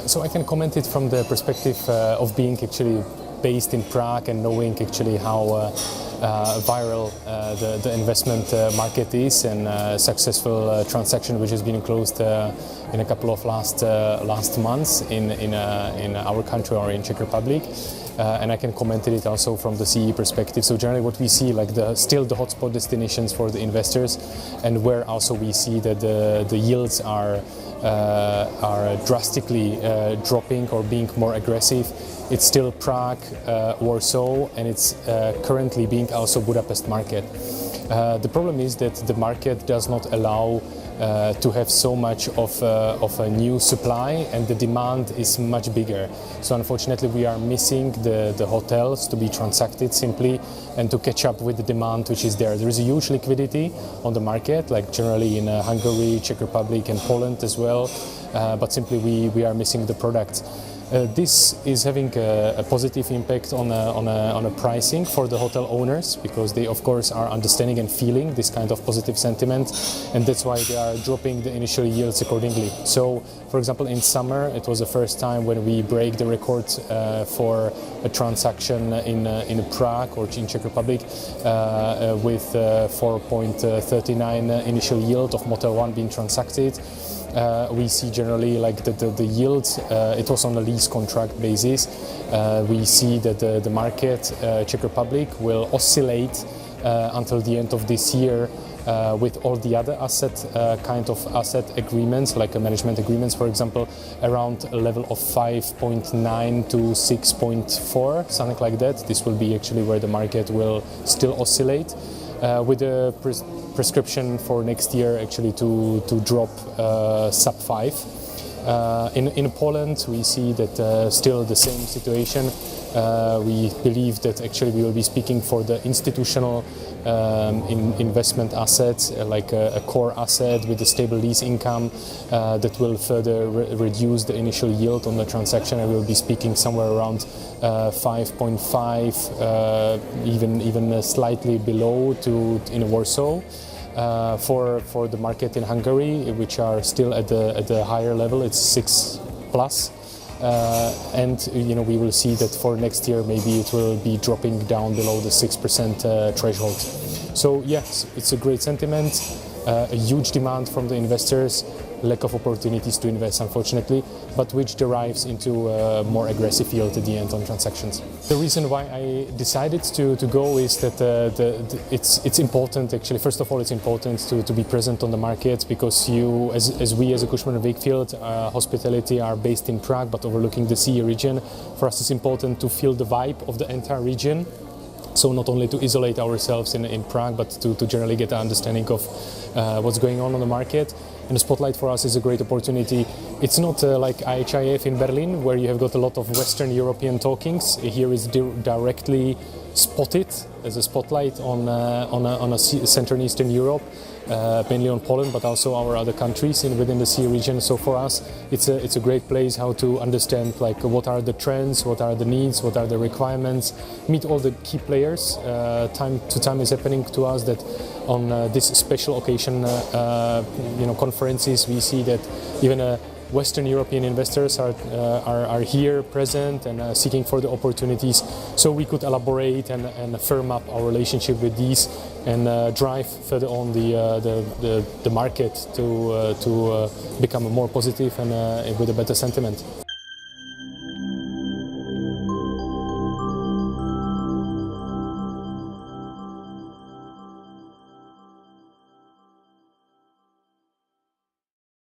So I can comment it from the perspective of being actually based in Prague and knowing actually how viral the investment market is, and successful transaction which has been closed in a couple of last months in our country or in Czech Republic. And I can comment it also from the CEE perspective. So generally what we see, like still the hotspot destinations for the investors, and where also we see that the yields are drastically dropping or being more aggressive. It's still Prague, Warsaw, and it's currently being also Budapest market. The problem is that the market does not allow to have so much of a new supply, and the demand is much bigger. So unfortunately we are missing the hotels to be transacted simply and to catch up with the demand which is there. There is a huge liquidity on the market, like generally in Hungary, Czech Republic and Poland as well, but simply we are missing the products. This is having a positive impact on a pricing for the hotel owners, because they of course are understanding and feeling this kind of positive sentiment, and that's why they are dropping the initial yields accordingly. So for example in summer it was the first time when we break the record for a transaction in Prague or in Czech Republic with 4.39 initial yield of Motel 1 being transacted. We see generally like the yield, it was on a lease contract basis. We see that the market, Czech Republic, will oscillate until the end of this year with all the other kind of asset agreements, like management agreements, for example, around a level of 5.9 to 6.4, something like that. This will be actually where the market will still oscillate, with the prescription for next year actually to drop sub 5. In Poland we see that still the same situation. We believe that actually we will be speaking for the institutional investment assets, like a core asset with a stable lease income that will further reduce the initial yield on the transaction. I will be speaking somewhere around 5.5, even slightly below in Warsaw. For the market in Hungary, which are still at the higher level, it's 6 plus. And we will see that for next year maybe it will be dropping down below the 6% threshold. So yes, it's a great sentiment, a huge demand from the investors, lack of opportunities to invest unfortunately, but which derives into a more aggressive yield at the end on transactions. The reason why I decided to go is that it's important actually. First of all, it's important to be present on the market, because we as a Cushman and Wakefield hospitality are based in Prague but overlooking the CEE region. For us it's important to feel the vibe of the entire region. So not only to isolate ourselves in Prague, but to generally get an understanding of what's going on the market. And the Spotlight for us is a great opportunity. It's not like IHIF in Berlin, where you have got a lot of Western European talkings. Here is directly spotted as a spotlight on Central and Eastern Europe, mainly on Poland, but also our other countries within the CEE region. So for us, it's a great place how to understand like what are the trends, what are the needs, what are the requirements, meet all the key players. Time to time is happening to us that on this special occasion, conferences, we see that even Western European investors are here present and seeking for the opportunities, so we could elaborate and firm up our relationship with these and drive further on the market to become more positive and with a better sentiment.